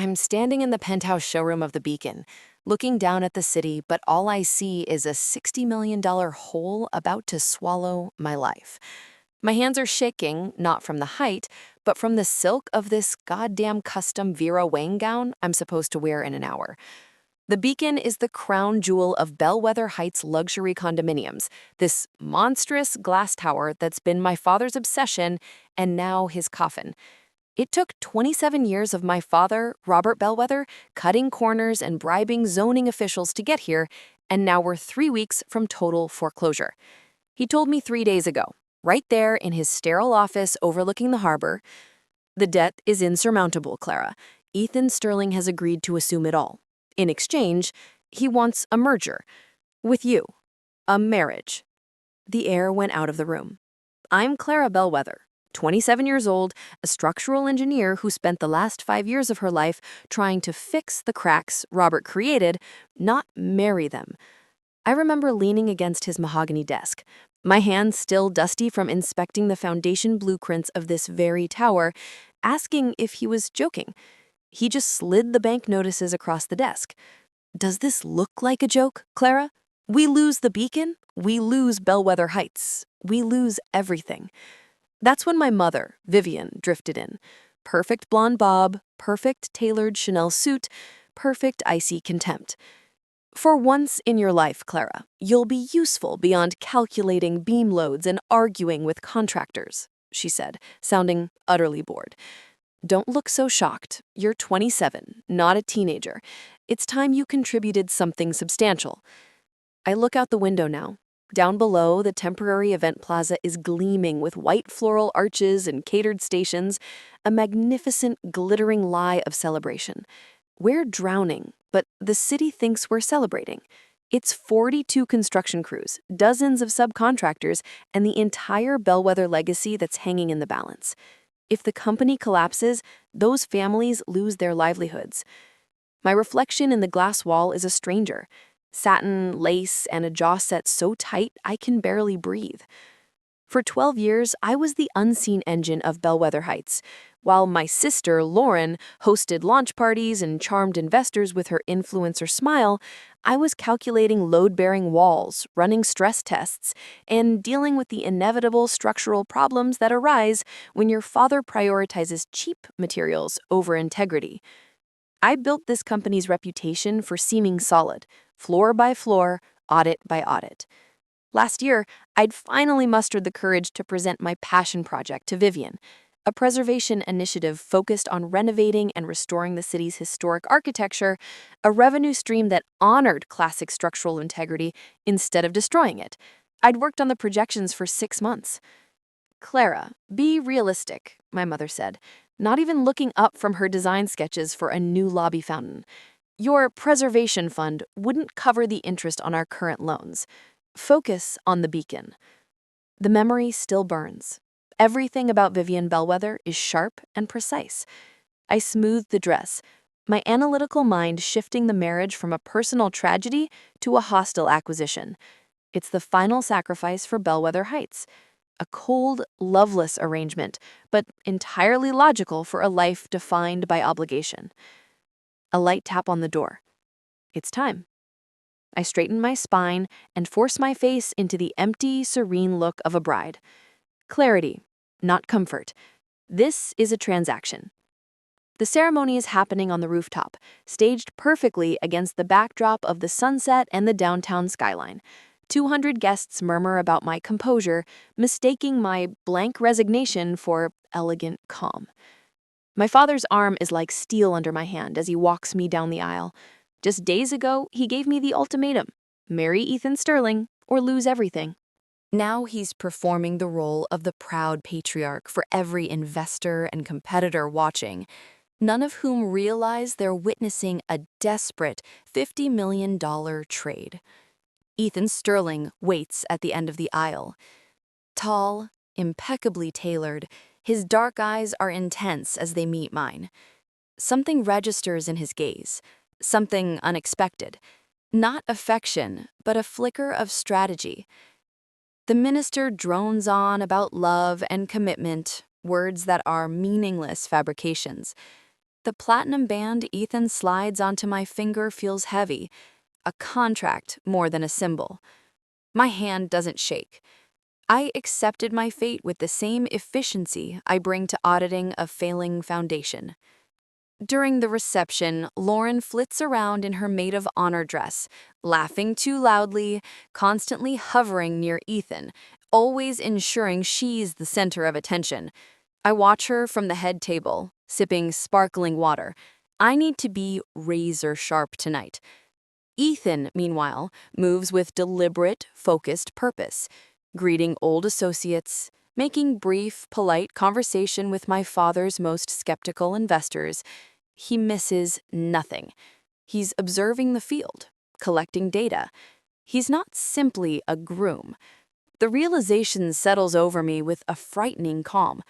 I'm standing in the penthouse showroom of the Beacon, looking down at the city, but all I see is a $60 million hole about to swallow my life. My hands are shaking, not from the height, but from the silk of this goddamn custom Vera Wang gown I'm supposed to wear in an hour. The Beacon is the crown jewel of Bellwether Heights luxury condominiums, this monstrous glass tower that's been my father's obsession and now his coffin. It took 27 years of my father, Robert Bellwether, cutting corners and bribing zoning officials to get here, and now we're 3 weeks from total foreclosure. He told me 3 days ago, right there in his sterile office overlooking the harbor, "The debt is insurmountable, Clara. Ethan Sterling has agreed to assume it all. In exchange, he wants a merger. With you. A marriage." The air went out of the room. I'm Clara Bellwether, 27 years old, a structural engineer who spent the last 5 years of her life trying to fix the cracks Robert created, not marry them. I remember leaning against his mahogany desk, my hands still dusty from inspecting the foundation blueprints of this very tower, asking if he was joking. He just slid the bank notices across the desk. "Does this look like a joke, Clara? We lose the Beacon, we lose Bellwether Heights, we lose everything." That's when my mother, Vivian, drifted in. Perfect blonde bob, perfect tailored Chanel suit, perfect icy contempt. "For once in your life, Clara, you'll be useful beyond calculating beam loads and arguing with contractors," she said, sounding utterly bored. "Don't look so shocked. You're 27, not a teenager. It's time you contributed something substantial." I look out the window now. Down below, the temporary event plaza is gleaming with white floral arches and catered stations, a magnificent, glittering lie of celebration. We're drowning, but the city thinks we're celebrating. It's 42 construction crews, dozens of subcontractors, and the entire Bellwether legacy that's hanging in the balance. If the company collapses, those families lose their livelihoods. My reflection in the glass wall is a stranger. Satin, lace, and a jaw set so tight I can barely breathe. For 12 years, I was the unseen engine of Bellwether Heights. While my sister, Lauren, hosted launch parties and charmed investors with her influencer smile, I was calculating load-bearing walls, running stress tests, and dealing with the inevitable structural problems that arise when your father prioritizes cheap materials over integrity. I built this company's reputation for seeming solid, floor by floor, audit by audit. Last year, I'd finally mustered the courage to present my passion project to Vivian, a preservation initiative focused on renovating and restoring the city's historic architecture, a revenue stream that honored classic structural integrity instead of destroying it. I'd worked on the projections for 6 months. "Clara, be realistic," my mother said, not even looking up from her design sketches for a new lobby fountain. "Your preservation fund wouldn't cover the interest on our current loans. Focus on the Beacon." The memory still burns. Everything about Vivian Bellwether is sharp and precise. I smoothed the dress, my analytical mind shifting the marriage from a personal tragedy to a hostile acquisition. It's the final sacrifice for Bellwether Heights. A cold, loveless arrangement, but entirely logical for a life defined by obligation. A light tap on the door. It's time. I straighten my spine and force my face into the empty, serene look of a bride. Clarity, not comfort. This is a transaction. The ceremony is happening on the rooftop, staged perfectly against the backdrop of the sunset and the downtown skyline. 200 guests murmur about my composure, mistaking my blank resignation for elegant calm. My father's arm is like steel under my hand as he walks me down the aisle. Just days ago, he gave me the ultimatum: marry Ethan Sterling or lose everything. Now he's performing the role of the proud patriarch for every investor and competitor watching, none of whom realize they're witnessing a desperate $50 million trade. Ethan Sterling waits at the end of the aisle. Tall, impeccably tailored, his dark eyes are intense as they meet mine. Something registers in his gaze, something unexpected. Not affection, but a flicker of strategy. The minister drones on about love and commitment, words that are meaningless fabrications. The platinum band Ethan slides onto my finger feels heavy, a contract more than a symbol. My hand doesn't shake. I accepted my fate with the same efficiency I bring to auditing a failing foundation. During the reception, Lauren flits around in her maid of honor dress, laughing too loudly, constantly hovering near Ethan, always ensuring she's the center of attention. I watch her from the head table, sipping sparkling water. I need to be razor sharp tonight. Ethan, meanwhile, moves with deliberate, focused purpose, greeting old associates, making brief, polite conversation with my father's most skeptical investors. He misses nothing. He's observing the field, collecting data. He's not simply a groom. The realization settles over me with a frightening calm.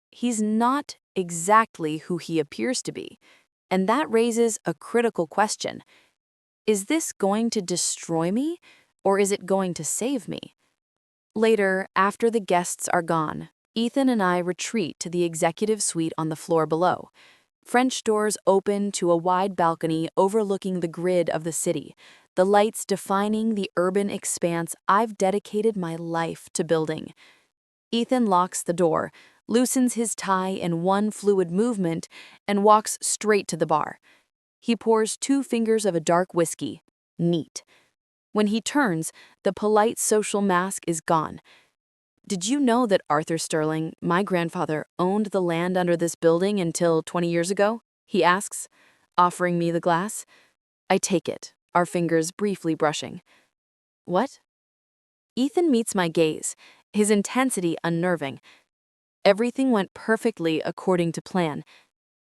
He's not exactly who he appears to be, and that raises a critical question. Is this going to destroy me, or is it going to save me? Later, after the guests are gone, Ethan and I retreat to the executive suite on the floor below. French doors open to a wide balcony overlooking the grid of the city, the lights defining the urban expanse I've dedicated my life to building. Ethan locks the door, loosens his tie in one fluid movement, and walks straight to the bar. He pours 2 fingers of a dark whiskey. Neat. When he turns, the polite social mask is gone. Did you know that Arthur Sterling, my grandfather, owned the land under this building until 20 years ago? He asks, offering me the glass. I take it, our fingers briefly brushing. What? Ethan meets my gaze, his intensity unnerving. Everything went perfectly according to plan.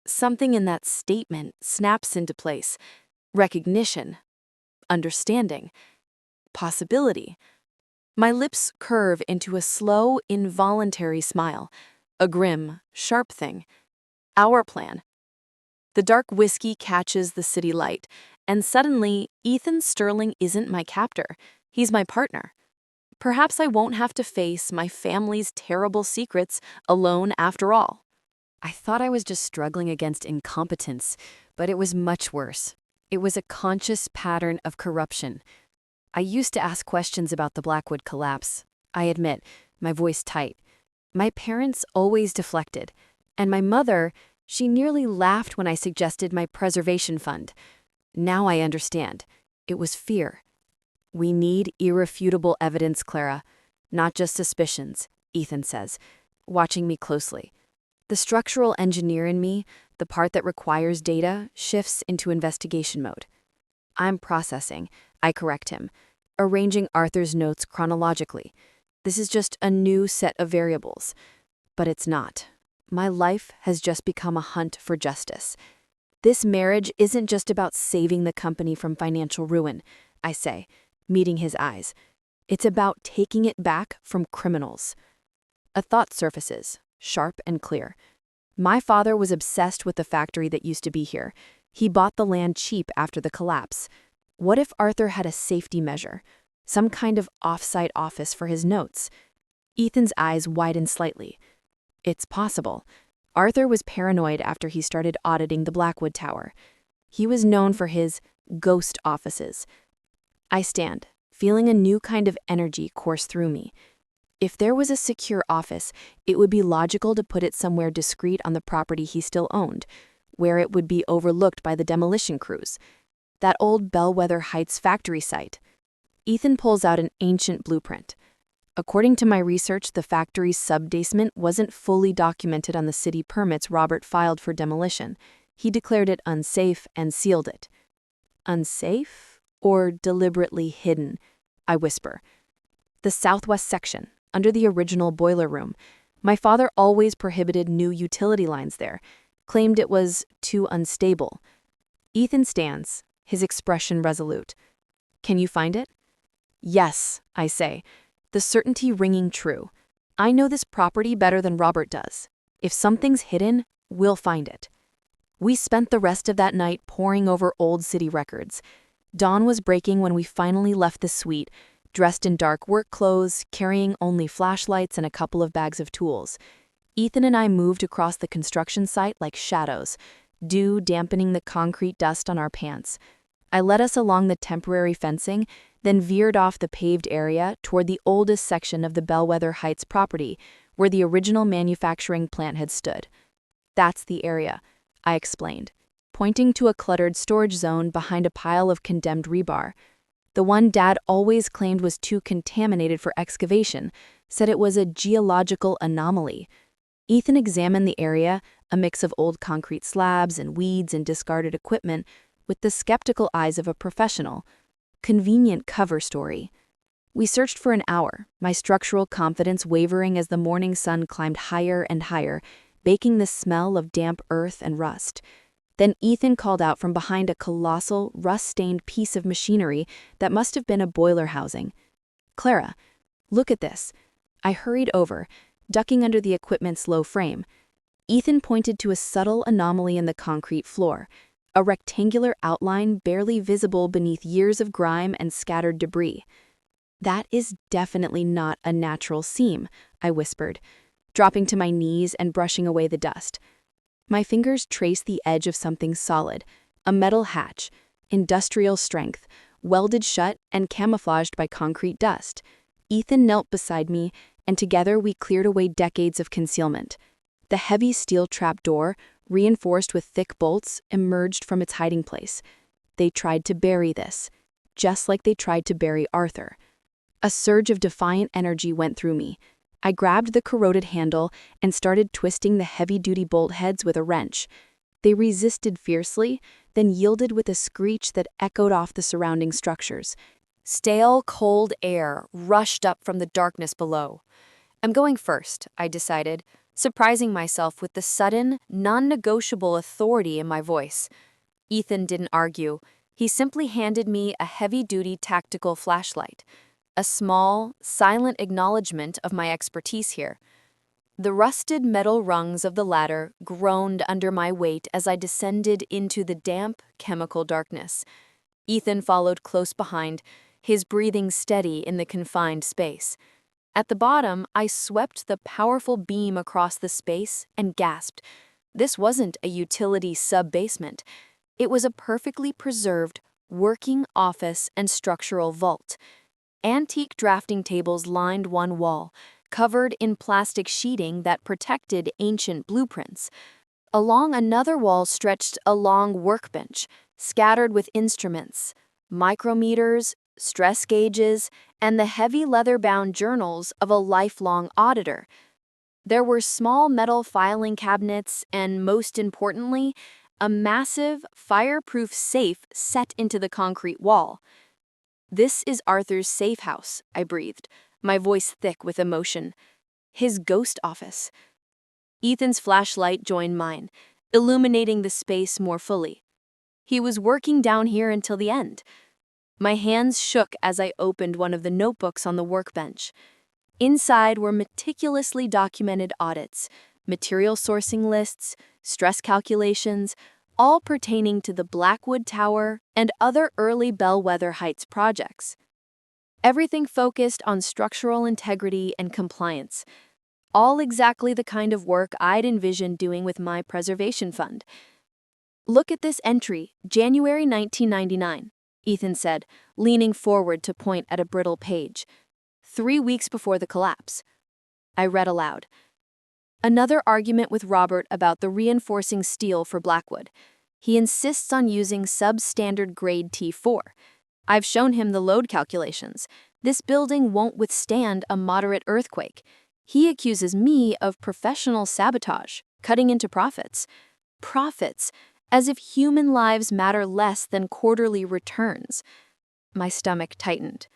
Something in that statement snaps into place. Recognition, understanding, possibility. My lips curve into a slow, involuntary smile, a grim, sharp thing. Our plan. The dark whiskey catches the city light, and suddenly, Ethan Sterling isn't my captor. He's my partner. Perhaps I won't have to face my family's terrible secrets alone after all. I thought I was just struggling against incompetence, but it was much worse. It was a conscious pattern of corruption. I used to ask questions about the Blackwood collapse. I admit, my voice tight. My parents always deflected, and my mother, she nearly laughed when I suggested my preservation fund. Now I understand. It was fear. We need irrefutable evidence, Clara, not just suspicions, Ethan says, watching me closely. The structural engineer in me, the part that requires data, shifts into investigation mode. I'm processing, I correct him, arranging Arthur's notes chronologically. This is just a new set of variables. But it's not. My life has just become a hunt for justice. This marriage isn't just about saving the company from financial ruin, I say, meeting his eyes. It's about taking it back from criminals. A thought surfaces, sharp and clear. My father was obsessed with the factory that used to be here. He bought the land cheap after the collapse. What if Arthur had a safety measure, some kind of off-site office for his notes? Ethan's eyes widen slightly. It's possible. Arthur was paranoid after he started auditing the Blackwood Tower. He was known for his ghost offices. I stand, feeling a new kind of energy course through me. If there was a secure office, it would be logical to put it somewhere discreet on the property he still owned, where it would be overlooked by the demolition crews. That old Bellwether Heights factory site. Ethan pulls out an ancient blueprint. According to my research, the factory's sub-basement wasn't fully documented on the city permits Robert filed for demolition. He declared it unsafe and sealed it. Unsafe or deliberately hidden? I whisper. The southwest section, under the original boiler room. My father always prohibited new utility lines there, claimed it was too unstable. Ethan stands, his expression resolute. Can you find it? Yes, I say, the certainty ringing true. I know this property better than Robert does. If something's hidden, we'll find it. We spent the rest of that night poring over old city records. Dawn was breaking when we finally left the suite, dressed in dark work clothes, carrying only flashlights and a couple of bags of tools. Ethan and I moved across the construction site like shadows, dew dampening the concrete dust on our pants. I led us along the temporary fencing, then veered off the paved area toward the oldest section of the Bellwether Heights property, where the original manufacturing plant had stood. "That's the area," I explained, pointing to a cluttered storage zone behind a pile of condemned rebar. The one Dad always claimed was too contaminated for excavation, said it was a geological anomaly. Ethan examined the area, a mix of old concrete slabs and weeds and discarded equipment, with the skeptical eyes of a professional. Convenient cover story. We searched for an hour, my structural confidence wavering as the morning sun climbed higher and higher, baking the smell of damp earth and rust. Then Ethan called out from behind a colossal, rust-stained piece of machinery that must have been a boiler housing. "Clara, look at this." I hurried over, ducking under the equipment's low frame. Ethan pointed to a subtle anomaly in the concrete floor, a rectangular outline barely visible beneath years of grime and scattered debris. "That is definitely not a natural seam," I whispered, dropping to my knees and brushing away the dust. My fingers traced the edge of something solid, a metal hatch, industrial strength, welded shut and camouflaged by concrete dust. Ethan knelt beside me, and together we cleared away decades of concealment. The heavy steel trapdoor, reinforced with thick bolts, emerged from its hiding place. They tried to bury this, just like they tried to bury Arthur. A surge of defiant energy went through me. I grabbed the corroded handle and started twisting the heavy-duty bolt heads with a wrench. They resisted fiercely, then yielded with a screech that echoed off the surrounding structures. Stale, cold air rushed up from the darkness below. "I'm going first," I decided, surprising myself with the sudden, non-negotiable authority in my voice. Ethan didn't argue. He simply handed me a heavy-duty tactical flashlight. A small, silent acknowledgement of my expertise here. The rusted metal rungs of the ladder groaned under my weight as I descended into the damp, chemical darkness. Ethan followed close behind, his breathing steady in the confined space. At the bottom, I swept the powerful beam across the space and gasped. This wasn't a utility sub-basement. It was a perfectly preserved, working office and structural vault. Antique drafting tables lined one wall, covered in plastic sheeting that protected ancient blueprints. Along another wall stretched a long workbench, scattered with instruments, micrometers, stress gauges, and the heavy leather-bound journals of a lifelong auditor. There were small metal filing cabinets and, most importantly, a massive, fireproof safe set into the concrete wall. "This is Arthur's safe house," I breathed, my voice thick with emotion. "His ghost office." Ethan's flashlight joined mine, illuminating the space more fully. He was working down here until the end. My hands shook as I opened one of the notebooks on the workbench. Inside were meticulously documented audits, material sourcing lists, stress calculations, all pertaining to the Blackwood Tower and other early Bellwether Heights projects. Everything focused on structural integrity and compliance, all exactly the kind of work I'd envisioned doing with my preservation fund. "Look at this entry, January 1999, Ethan said, leaning forward to point at a brittle page. 3 weeks before the collapse." I read aloud. "Another argument with Robert about the reinforcing steel for Blackwood. He insists on using substandard grade T4. I've shown him the load calculations. This building won't withstand a moderate earthquake. He accuses me of professional sabotage, cutting into profits. Profits, as if human lives matter less than quarterly returns." My stomach tightened.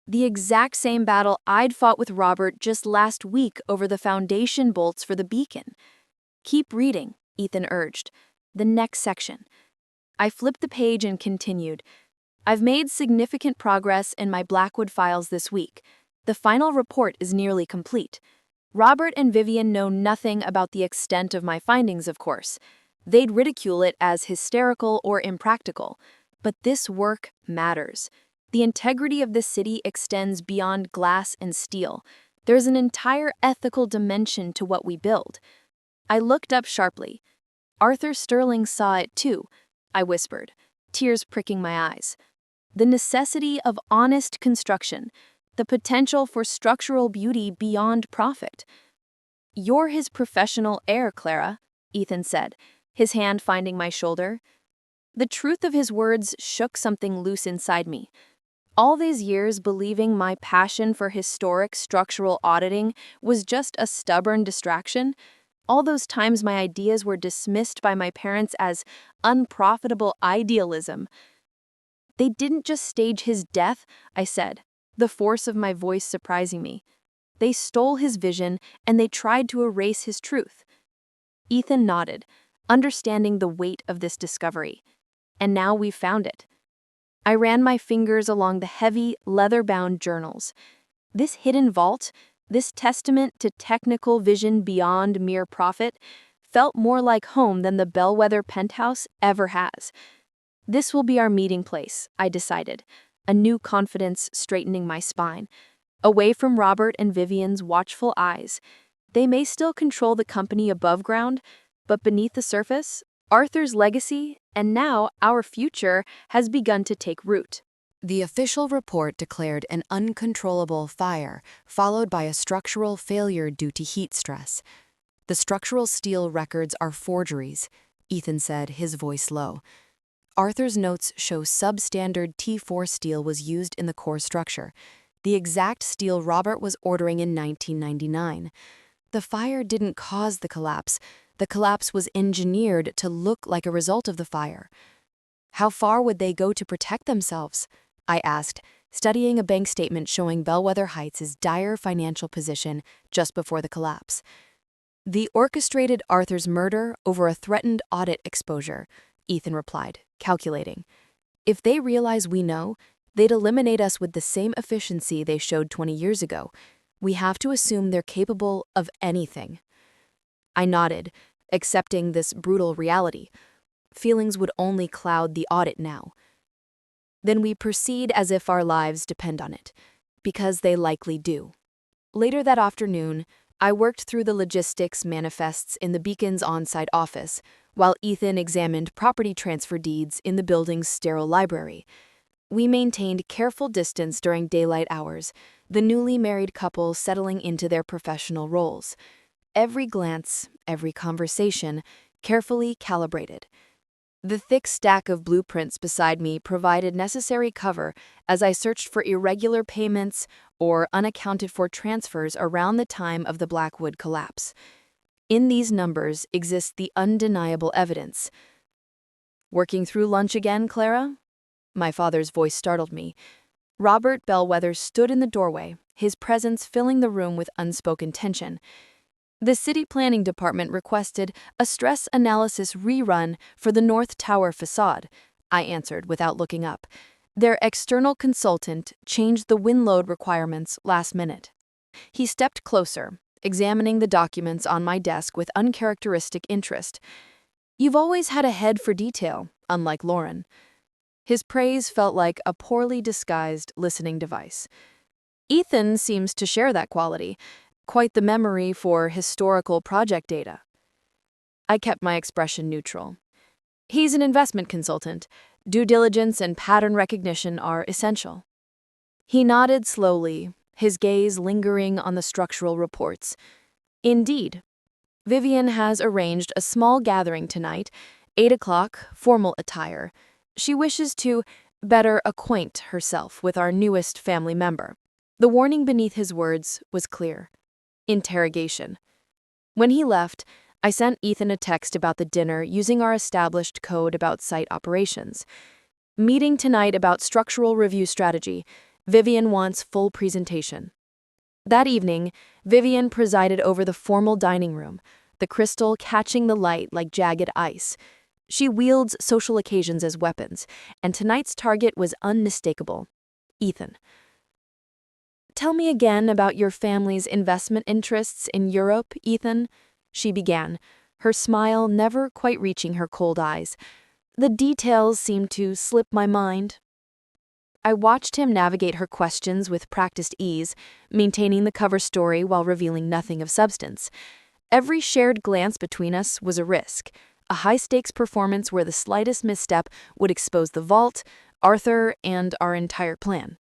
The exact same battle I'd fought with Robert just last week over the foundation bolts for the beacon. "Keep reading," Ethan urged. "The next section." I flipped the page and continued. "I've made significant progress in my Blackwood files this week. The final report is nearly complete. Robert and Vivian know nothing about the extent of my findings, of course. They'd ridicule it as hysterical or impractical. But this work matters. The integrity of the city extends beyond glass and steel. There's an entire ethical dimension to what we build." I looked up sharply. Arthur Sterling saw it too, I whispered, tears pricking my eyes. The necessity of honest construction, the potential for structural beauty beyond profit. You're his professional heir, Clara, Ethan said, his hand finding my shoulder. The truth of his words shook something loose inside me. All these years believing my passion for historic structural auditing was just a stubborn distraction, all those times my ideas were dismissed by my parents as unprofitable idealism. They didn't just stage his death, I said, the force of my voice surprising me. They stole his vision and they tried to erase his truth. Ethan nodded, understanding the weight of this discovery. And now we've found it. I ran my fingers along the heavy, leather-bound journals. This hidden vault, this testament to technical vision beyond mere profit, felt more like home than the bellwether penthouse ever has. This will be our meeting place, I decided, a new confidence straightening my spine. Away from Robert and Vivian's watchful eyes. They may still control the company above ground, but beneath the surface, Arthur's legacy, and now our future, has begun to take root. The official report declared an uncontrollable fire, followed by a structural failure due to heat stress. The structural steel records are forgeries, Ethan said, his voice low. Arthur's notes show substandard T4 steel was used in the core structure, the exact steel Robert was ordering in 1999. The fire didn't cause the collapse. The collapse was engineered to look like a result of the fire. How far would they go to protect themselves? I asked, studying a bank statement showing Bellwether Heights' dire financial position just before the collapse. They orchestrated Arthur's murder over a threatened audit exposure, Ethan replied, calculating. If they realize we know, they'd eliminate us with the same efficiency they showed 20 years ago. We have to assume they're capable of anything. I nodded, accepting this brutal reality. Feelings would only cloud the audit now. Then we proceed as if our lives depend on it, because they likely do. Later that afternoon, I worked through the logistics manifests in the Beacon's on-site office, while Ethan examined property transfer deeds in the building's sterile library. We maintained careful distance during daylight hours, the newly married couple settling into their professional roles. Every glance, every conversation, carefully calibrated. The thick stack of blueprints beside me provided necessary cover as I searched for irregular payments or unaccounted-for transfers around the time of the Blackwood collapse. In these numbers exists the undeniable evidence. Working through lunch again, Clara? My father's voice startled me. Robert Bellwether stood in the doorway, his presence filling the room with unspoken tension. The city planning department requested a stress analysis rerun for the North Tower facade, I answered without looking up. Their external consultant changed the wind load requirements last minute. He stepped closer, examining the documents on my desk with uncharacteristic interest. You've always had a head for detail, unlike Lauren. His praise felt like a poorly disguised listening device. Ethan seems to share that quality. Quite the memory for historical project data. I kept my expression neutral. He's an investment consultant. Due diligence and pattern recognition are essential. He nodded slowly, his gaze lingering on the structural reports. Indeed. Vivian has arranged a small gathering tonight, 8 o'clock, formal attire. She wishes to better acquaint herself with our newest family member. The warning beneath his words was clear. Interrogation. When he left, I sent Ethan a text about the dinner using our established code about site operations. Meeting tonight about structural review strategy. Vivian wants full presentation. That evening, Vivian presided over the formal dining room, the crystal catching the light like jagged ice. She wields social occasions as weapons, and tonight's target was unmistakable. Ethan. Tell me again about your family's investment interests in Europe, Ethan, she began, her smile never quite reaching her cold eyes. The details seemed to slip my mind. I watched him navigate her questions with practiced ease, maintaining the cover story while revealing nothing of substance. Every shared glance between us was a risk, A high-stakes performance where the slightest misstep would expose the vault, Arthur, and our entire plan.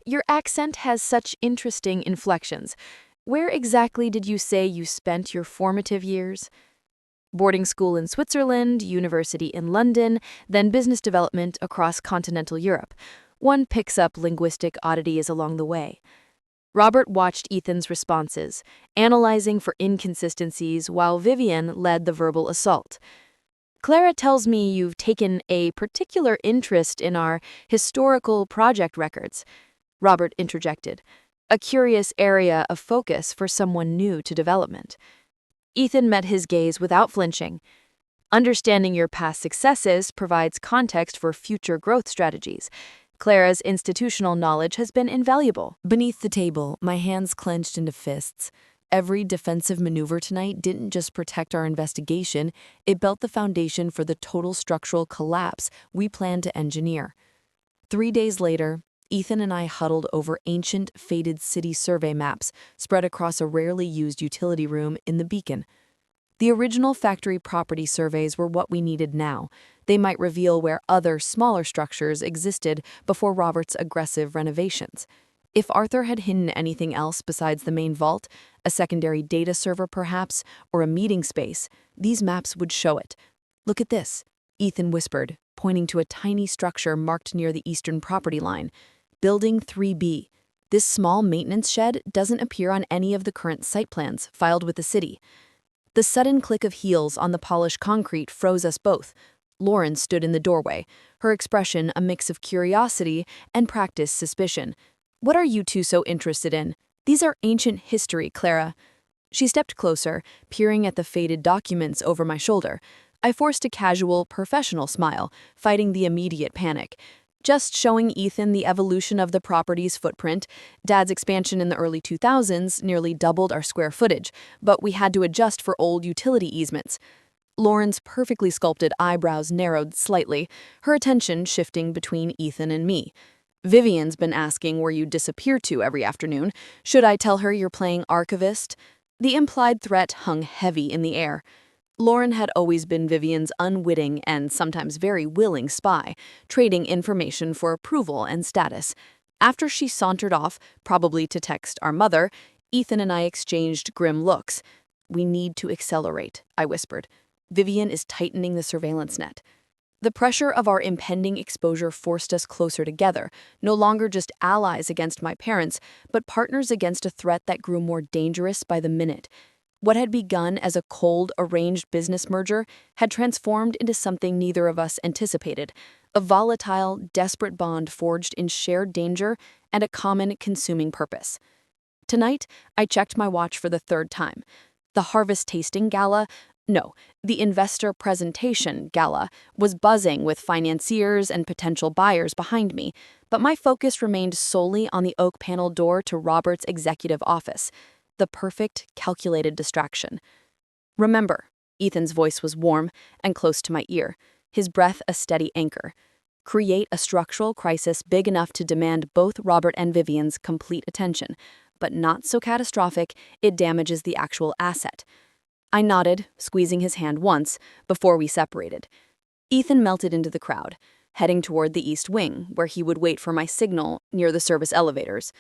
Your accent has such interesting inflections. Where exactly did you say you spent your formative years? Boarding school in Switzerland, university in London, then business development across continental Europe. One picks up linguistic oddities along the way. Robert watched Ethan's responses, analyzing for inconsistencies while Vivian led the verbal assault. Clara tells me you've taken a particular interest in our historical project records, Robert interjected, a curious area of focus for someone new to development. Ethan met his gaze without flinching. Understanding your past successes provides context for future growth strategies. Clara's institutional knowledge has been invaluable. Beneath the table, my hands clenched into fists. Every defensive maneuver tonight didn't just protect our investigation, it built the foundation for the total structural collapse we planned to engineer. 3 days later, Ethan and I huddled over ancient, faded city survey maps spread across a rarely used utility room in the Beacon. The original factory property surveys were what we needed now. They might reveal where other, smaller structures existed before Robert's aggressive renovations. If Arthur had hidden anything else besides the main vault, a secondary data server perhaps, or a meeting space, these maps would show it. "Look at this," Ethan whispered, pointing to a tiny structure marked near the eastern property line. Building 3B. This small maintenance shed doesn't appear on any of the current site plans filed with the city. The sudden click of heels on the polished concrete froze us both. Lauren stood in the doorway, her expression a mix of curiosity and practiced suspicion. "What are you two so interested in? These are ancient history, Clara." She stepped closer, peering at the faded documents over my shoulder. I forced a casual, professional smile, fighting the immediate panic. Just showing Ethan the evolution of the property's footprint. Dad's expansion in the early 2000s nearly doubled our square footage, but we had to adjust for old utility easements. Lauren's perfectly sculpted eyebrows narrowed slightly, her attention shifting between Ethan and me. Vivian's been asking where you disappear to every afternoon. Should I tell her you're playing archivist? The implied threat hung heavy in the air. Lauren had always been Vivian's unwitting and sometimes very willing spy, trading information for approval and status. After she sauntered off, probably to text our mother, Ethan and I exchanged grim looks. "We need to accelerate," I whispered. "Vivian is tightening the surveillance net." The pressure of our impending exposure forced us closer together, no longer just allies against my parents, but partners against a threat that grew more dangerous by the minute. What had begun as a cold, arranged business merger had transformed into something neither of us anticipated, a volatile, desperate bond forged in shared danger and a common consuming purpose. Tonight, I checked my watch for the third time. The Harvest Tasting Gala, no, the Investor Presentation Gala, was buzzing with financiers and potential buyers behind me, but my focus remained solely on the oak panel door to Robert's executive office. The perfect, calculated distraction. "Remember," Ethan's voice was warm and close to my ear, his breath a steady anchor. "Create a structural crisis big enough to demand both Robert and Vivian's complete attention, but not so catastrophic it damages the actual asset." I nodded, squeezing his hand once, before we separated. Ethan melted into the crowd, heading toward the east wing, where he would wait for my signal near the service elevators.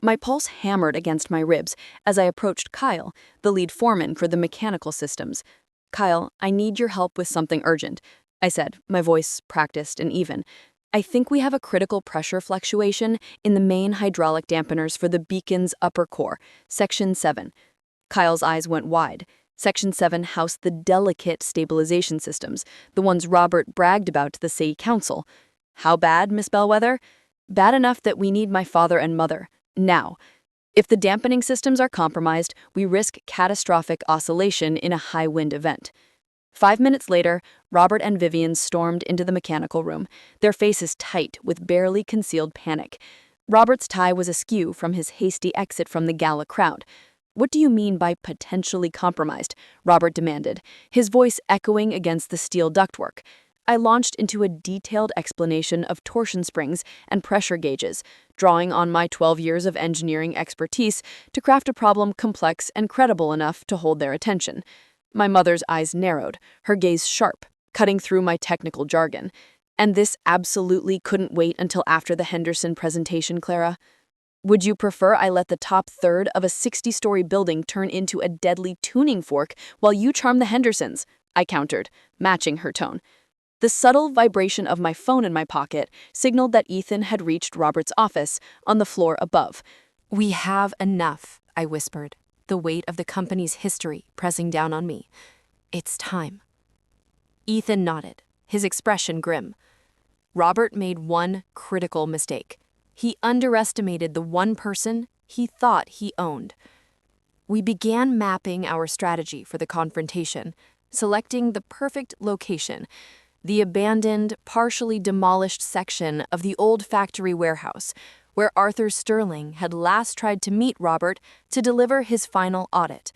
My pulse hammered against my ribs as I approached Kyle, the lead foreman for the mechanical systems. "Kyle, I need your help with something urgent," I said, my voice practiced and even. "I think we have a critical pressure fluctuation in the main hydraulic dampeners for the Beacon's upper core, Section 7. Kyle's eyes went wide. Section 7 housed the delicate stabilization systems, the ones Robert bragged about to the city council. "How bad, Miss Bellwether?" "Bad enough that we need my father and mother. Now. If the dampening systems are compromised, we risk catastrophic oscillation in a high-wind event." 5 minutes later, Robert and Vivian stormed into the mechanical room, their faces tight with barely concealed panic. Robert's tie was askew from his hasty exit from the gala crowd. "What do you mean by potentially compromised?" Robert demanded, his voice echoing against the steel ductwork. I launched into a detailed explanation of torsion springs and pressure gauges, drawing on my 12 years of engineering expertise to craft a problem complex and credible enough to hold their attention. My mother's eyes narrowed, her gaze sharp, cutting through my technical jargon. And this absolutely couldn't wait until after the Henderson presentation, Clara. Would you prefer I let the top third of a 60-story building turn into a deadly tuning fork while you charm the Hendersons? I countered, matching her tone. The subtle vibration of my phone in my pocket signaled that Ethan had reached Robert's office on the floor above. "We have enough," I whispered, the weight of the company's history pressing down on me. "It's time." Ethan nodded, his expression grim. Robert made one critical mistake. He underestimated the one person he thought he owned. We began mapping our strategy for the confrontation, selecting the perfect location, the abandoned, partially demolished section of the old factory warehouse, where Arthur Sterling had last tried to meet Robert to deliver his final audit.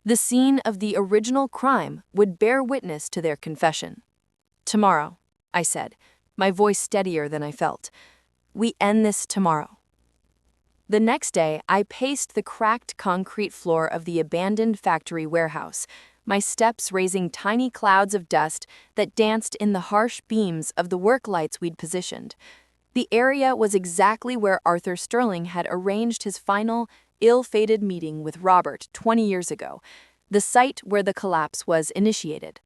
The scene of the original crime would bear witness to their confession. "Tomorrow," I said, my voice steadier than I felt. "We end this tomorrow." The next day, I paced the cracked concrete floor of the abandoned factory warehouse, my steps raising tiny clouds of dust that danced in the harsh beams of the work lights we'd positioned. The area was exactly where Arthur Sterling had arranged his final, ill-fated meeting with Robert 20 years ago, the site where the collapse was initiated.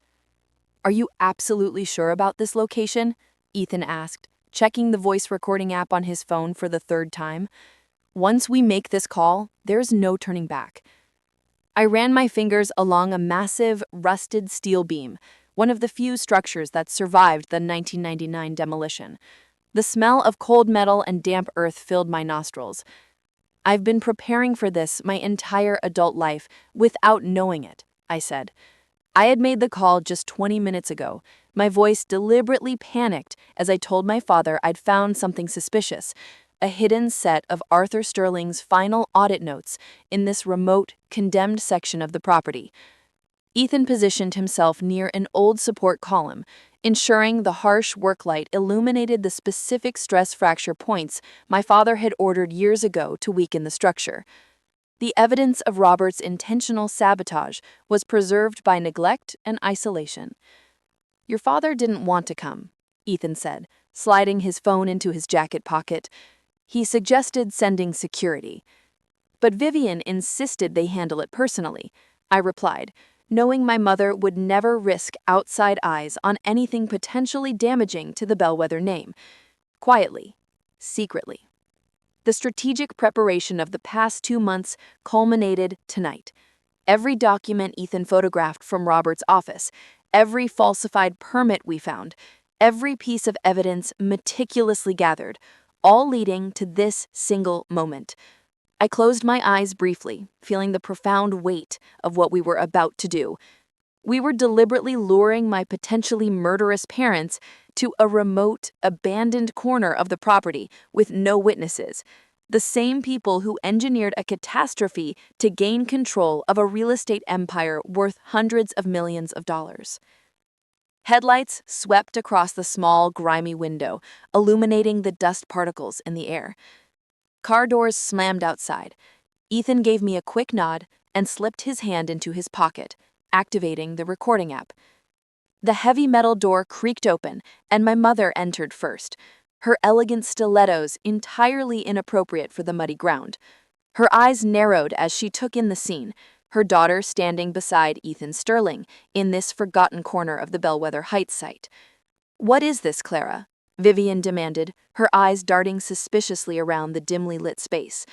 "Are you absolutely sure about this location?" Ethan asked, checking the voice recording app on his phone for the third time. "Once we make this call, there's no turning back." I ran my fingers along a massive, rusted steel beam, one of the few structures that survived the 1999 demolition. The smell of cold metal and damp earth filled my nostrils. "I've been preparing for this my entire adult life without knowing it," I said. I had made the call just 20 minutes ago, my voice deliberately panicked as I told my father I'd found something suspicious, a hidden set of Arthur Sterling's final audit notes in this remote, condemned section of the property. Ethan positioned himself near an old support column, ensuring the harsh work light illuminated the specific stress fracture points my father had ordered years ago to weaken the structure. The evidence of Robert's intentional sabotage was preserved by neglect and isolation. "Your father didn't want to come," Ethan said, sliding his phone into his jacket pocket. "He suggested sending security." "But Vivian insisted they handle it personally," I replied, knowing my mother would never risk outside eyes on anything potentially damaging to the Bellwether name. Quietly, secretly. The strategic preparation of the past 2 months culminated tonight. Every document Ethan photographed from Robert's office, every falsified permit we found, every piece of evidence meticulously gathered, all leading to this single moment. I closed my eyes briefly, feeling the profound weight of what we were about to do. We were deliberately luring my potentially murderous parents to a remote, abandoned corner of the property with no witnesses, the same people who engineered a catastrophe to gain control of a real estate empire worth hundreds of millions of dollars. Headlights swept across the small, grimy window, illuminating the dust particles in the air. Car doors slammed outside. Ethan gave me a quick nod and slipped his hand into his pocket, activating the recording app. The heavy metal door creaked open, and my mother entered first, her elegant stilettos entirely inappropriate for the muddy ground. Her eyes narrowed as she took in the scene, her daughter standing beside Ethan Sterling in this forgotten corner of the Bellwether Heights site. "What is this, Clara?" Vivian demanded, her eyes darting suspiciously around the dimly lit space.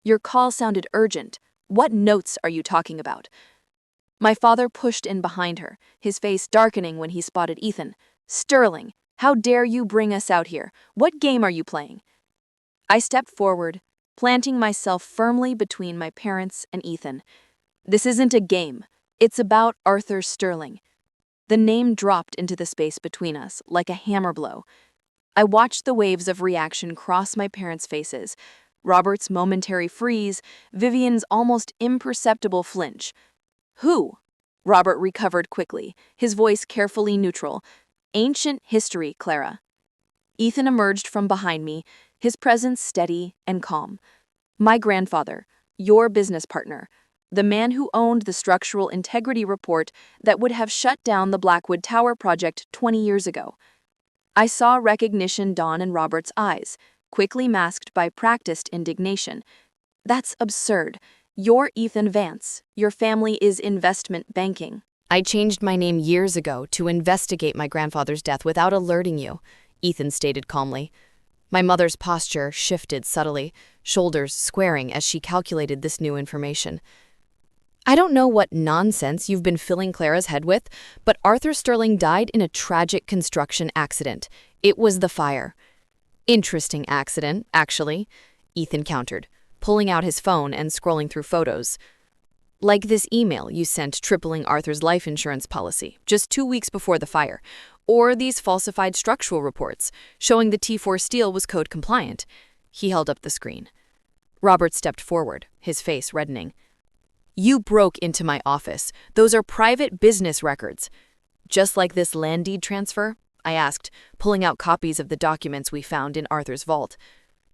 "Your call sounded urgent. What notes are you talking about?" My father pushed in behind her, his face darkening when he spotted Ethan. "Sterling, how dare you bring us out here? What game are you playing?" I stepped forward, planting myself firmly between my parents and Ethan. "This isn't a game. It's about Arthur Sterling." The name dropped into the space between us like a hammer blow. I watched the waves of reaction cross my parents' faces, Robert's momentary freeze, Vivian's almost imperceptible flinch. "Who?" Robert recovered quickly, his voice carefully neutral. "Ancient history, Clara." Ethan emerged from behind me, his presence steady and calm. "My grandfather, your business partner. the man who owned the structural integrity report that would have shut down the Blackwood Tower project 20 years ago. I saw recognition dawn in Robert's eyes, quickly masked by practiced indignation. That's absurd. You're Ethan Vance. Your family is investment banking. I changed my name years ago to investigate my grandfather's death without alerting you, Ethan stated calmly. My mother's posture shifted subtly, shoulders squaring as she calculated this new information. I don't know what nonsense you've been filling Clara's head with, but Arthur Sterling died in a tragic construction accident. It was the fire. Interesting accident, actually, Ethan countered, pulling out his phone and scrolling through photos. Like this email you sent tripling Arthur's life insurance policy just 2 weeks before the fire, or these falsified structural reports showing the T4 steel was code compliant. He held up the screen. Robert stepped forward, his face reddening. You broke into my office. Those are private business records. Just like this land deed transfer? I asked, pulling out copies of the documents we found in Arthur's vault.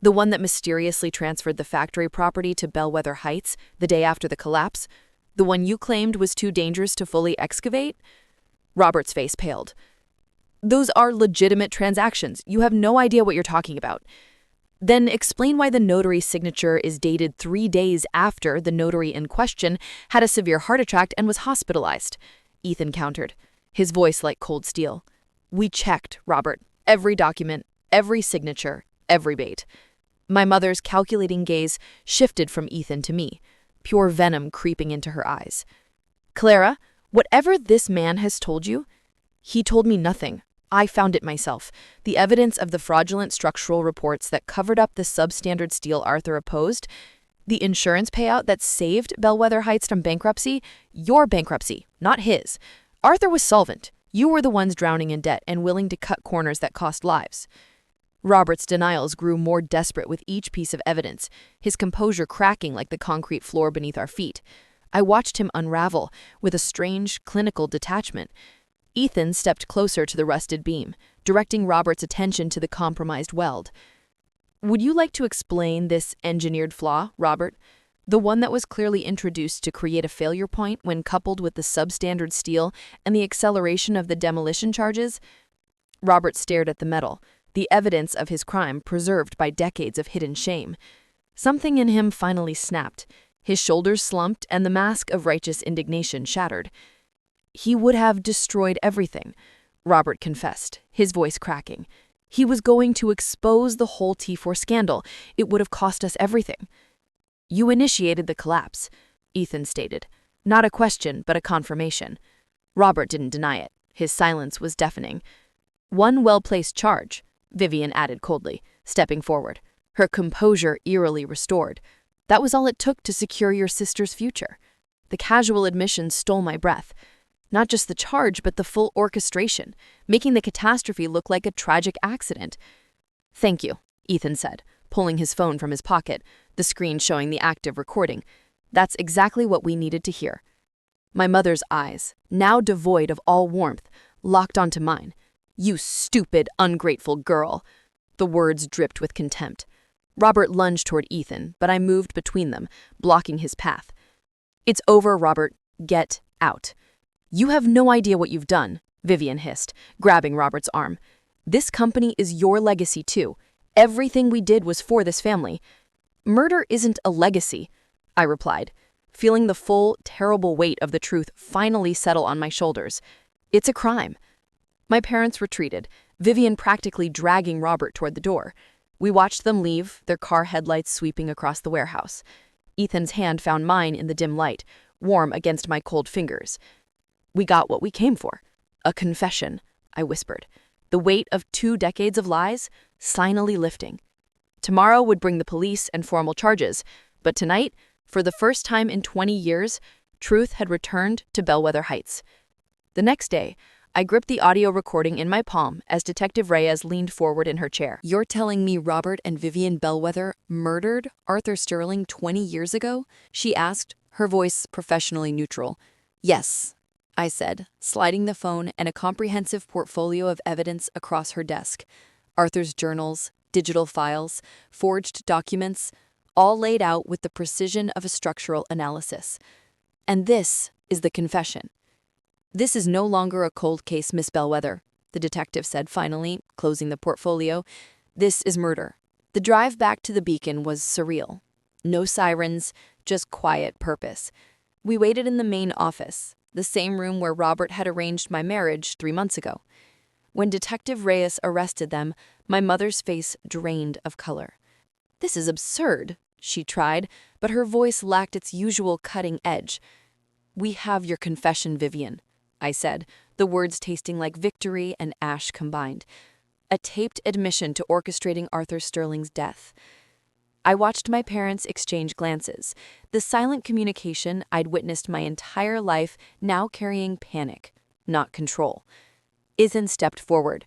The one that mysteriously transferred the factory property to Bellwether Heights the day after the collapse? The one you claimed was too dangerous to fully excavate? Robert's face paled. Those are legitimate transactions. You have no idea what you're talking about. Then explain why the notary's signature is dated 3 days after the notary in question had a severe heart attack and was hospitalized, Ethan countered, his voice like cold steel. We checked, Robert. Every document, every signature, every bait. My mother's calculating gaze shifted from Ethan to me, pure venom creeping into her eyes. Clara, whatever this man has told you, he told me nothing. I found it myself. The evidence of the fraudulent structural reports that covered up the substandard steel Arthur opposed, the insurance payout that saved Bellwether Heights from bankruptcy, your bankruptcy, not his. Arthur was solvent. You were the ones drowning in debt and willing to cut corners that cost lives. Robert's denials grew more desperate with each piece of evidence, his composure cracking like the concrete floor beneath our feet. I watched him unravel with a strange, clinical detachment. Ethan stepped closer to the rusted beam, directing Robert's attention to the compromised weld. Would you like to explain this engineered flaw, Robert? The one that was clearly introduced to create a failure point when coupled with the substandard steel and the acceleration of the demolition charges? Robert stared at the metal, the evidence of his crime preserved by decades of hidden shame. Something in him finally snapped. His shoulders slumped and the mask of righteous indignation shattered. He would have destroyed everything, Robert confessed, his voice cracking. He was going to expose the whole T4 scandal. It would have cost us everything. You initiated the collapse, Ethan stated. Not a question, but a confirmation. Robert didn't deny it. His silence was deafening. One well-placed charge, Vivian added coldly, stepping forward, her composure eerily restored. That was all it took to secure your sister's future. The casual admission stole my breath. Not just the charge, but the full orchestration, making the catastrophe look like a tragic accident. Thank you, Ethan said, pulling his phone from his pocket, the screen showing the active recording. That's exactly what we needed to hear. My mother's eyes, now devoid of all warmth, locked onto mine. You stupid, ungrateful girl. The words dripped with contempt. Robert lunged toward Ethan, but I moved between them, blocking his path. It's over, Robert. Get out. You have no idea what you've done, Vivian hissed, grabbing Robert's arm. This company is your legacy too. Everything we did was for this family. Murder isn't a legacy, I replied, feeling the full, terrible weight of the truth finally settle on my shoulders. It's a crime. My parents retreated, Vivian practically dragging Robert toward the door. We watched them leave, their car headlights sweeping across the warehouse. Ethan's hand found mine in the dim light, warm against my cold fingers. We got what we came for. A confession, I whispered. The weight of 2 decades of lies, finally lifting. Tomorrow would bring the police and formal charges, but tonight, for the first time in 20 years, truth had returned to Bellwether Heights. The next day, I gripped the audio recording in my palm as Detective Reyes leaned forward in her chair. You're telling me Robert and Vivian Bellwether murdered Arthur Sterling 20 years ago? She asked, her voice professionally neutral. Yes, I said, sliding the phone and a comprehensive portfolio of evidence across her desk. Arthur's journals, digital files, forged documents, all laid out with the precision of a structural analysis. And this is the confession. "This is no longer a cold case, Miss Bellwether," the detective said finally, closing the portfolio. "This is murder." The drive back to the Beacon was surreal. No sirens, just quiet purpose. We waited in the main office, the same room where Robert had arranged my marriage 3 months ago. When Detective Reyes arrested them, my mother's face drained of color. "This is absurd," she tried, but her voice lacked its usual cutting edge. "We have your confession, Vivian," I said, the words tasting like victory and ash combined. A taped admission to orchestrating Arthur Sterling's death. I watched my parents exchange glances, the silent communication I'd witnessed my entire life now carrying panic, not control. Ethan stepped forward.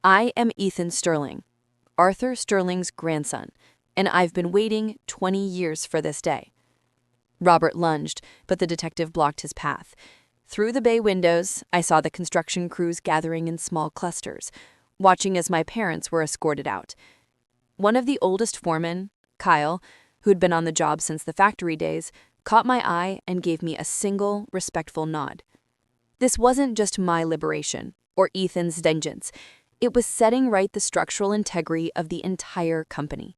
"I am Ethan Sterling, Arthur Sterling's grandson, and I've been waiting 20 years for this day." Robert lunged, but the detective blocked his path. Through the bay windows, I saw the construction crews gathering in small clusters, watching as my parents were escorted out. One of the oldest foremen, Kyle, who'd been on the job since the factory days, caught my eye and gave me a single, respectful nod. This wasn't just my liberation, or Ethan's vengeance. It was setting right the structural integrity of the entire company.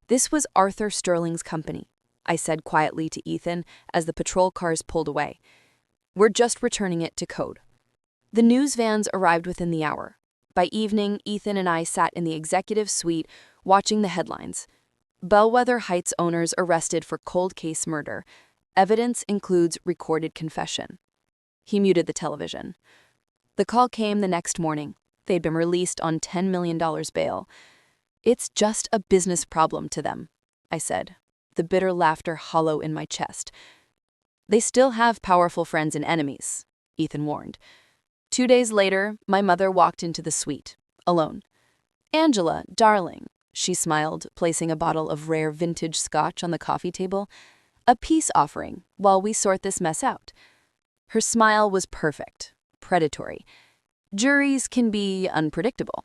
"This was Arthur Sterling's company," I said quietly to Ethan as the patrol cars pulled away. "We're just returning it to code." The news vans arrived within the hour. By evening, Ethan and I sat in the executive suite watching the headlines. "Bellwether Heights owners arrested for cold case murder. Evidence includes recorded confession." He muted the television. The call came the next morning. They'd been released on $10 million bail. "It's just a business problem to them," I said, the bitter laughter hollow in my chest. "They still have powerful friends and enemies," Ethan warned. 2 days later, my mother walked into the suite, alone. "Angela, darling," she smiled, placing a bottle of rare vintage scotch on the coffee table. "A peace offering while we sort this mess out." Her smile was perfect, predatory. Juries can be unpredictable.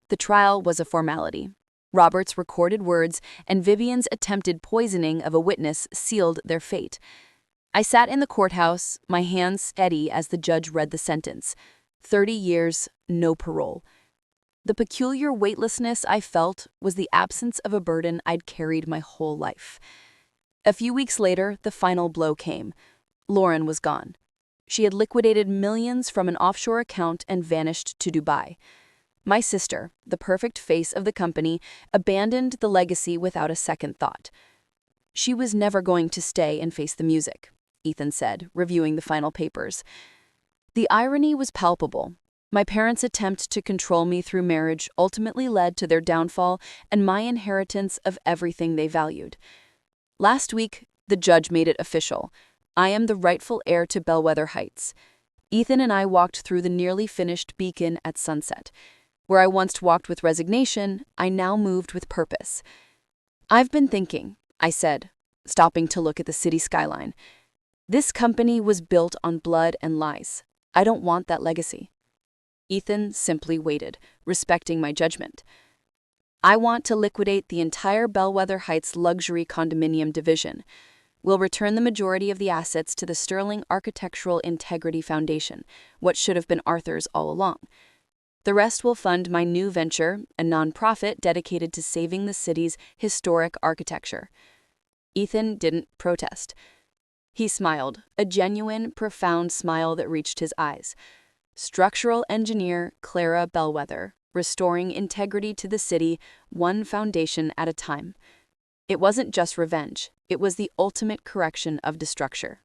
The trial was a formality. Robert's recorded words and Vivian's attempted poisoning of a witness sealed their fate. I sat in the courthouse, my hands steady as the judge read the sentence. 30 years, no parole. The peculiar weightlessness I felt was the absence of a burden I'd carried my whole life. A few weeks later, the final blow came. Lauren was gone. She had liquidated millions from an offshore account and vanished to Dubai. My sister, the perfect face of the company, abandoned the legacy without a second thought. "She was never going to stay and face the music," Ethan said, reviewing the final papers. The irony was palpable. My parents' attempt to control me through marriage ultimately led to their downfall and my inheritance of everything they valued. Last week, the judge made it official. I am the rightful heir to Bellwether Heights. Ethan and I walked through the nearly finished Beacon at sunset. Where I once walked with resignation, I now moved with purpose. "I've been thinking," I said, stopping to look at the city skyline. "This company was built on blood and lies. I don't want that legacy." Ethan simply waited, respecting my judgment. "I want to liquidate the entire Bellwether Heights luxury condominium division. We'll return the majority of the assets to the Sterling Architectural Integrity Foundation, what should have been Arthur's all along. The rest will fund my new venture, a nonprofit dedicated to saving the city's historic architecture." Ethan didn't protest. He smiled, a genuine, profound smile that reached his eyes. Structural engineer Clara Bellwether, restoring integrity to the city, one foundation at a time. It wasn't just revenge, it was the ultimate correction of destruction.